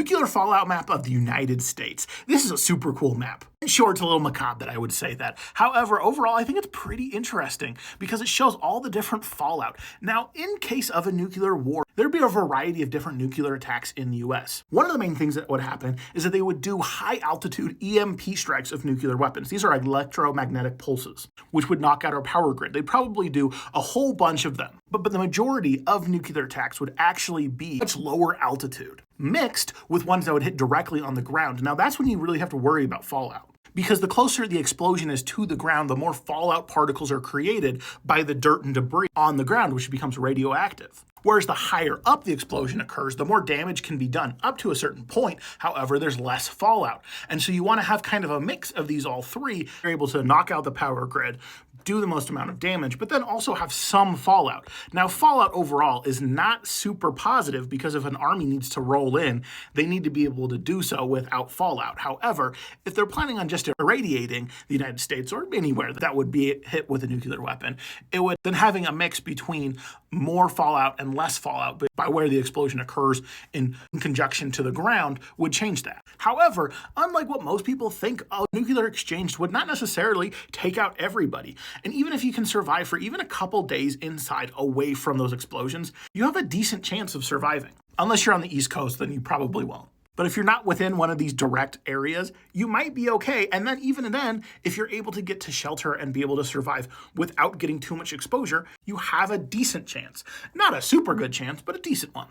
nuclear fallout map of the United States. This is a super cool map. Sure, it's a little macabre that I would say that. However, overall, I think it's pretty interesting because it shows all the different fallout. Now, in case of a nuclear war, there'd be a variety of different nuclear attacks in the US. One of the main things that would happen is that they would do high altitude EMP strikes of nuclear weapons. These are electromagnetic pulses, which would knock out our power grid. They'd probably do a whole bunch of them. But the majority of nuclear attacks would actually be much lower altitude, mixed with ones that would hit directly on the ground. Now, that's when you really have to worry about fallout, because the closer the explosion is to the ground, the more fallout particles are created by the dirt and debris on the ground, which becomes radioactive. Whereas the higher up the explosion occurs, the more damage can be done up to a certain point. However, there's less fallout. And so you want to have kind of a mix of these all three. You're able to knock out the power grid, do the most amount of damage, but then also have some fallout. Now, fallout overall is not super positive because if an army needs to roll in, they need to be able to do so without fallout. However, if they're planning on just irradiating the United States or anywhere that would be hit with a nuclear weapon, it would then having a mix between more fallout and less fallout by where the explosion occurs in conjunction to the ground would change that. However, unlike what most people think, a nuclear exchange would not necessarily take out everybody. And even if you can survive for even a couple days inside away from those explosions, you have a decent chance of surviving. Unless you're on the East Coast, then you probably won't. But if you're not within one of these direct areas, you might be okay. And then even then, if you're able to get to shelter and be able to survive without getting too much exposure, you have a decent chance. Not a super good chance, but a decent one.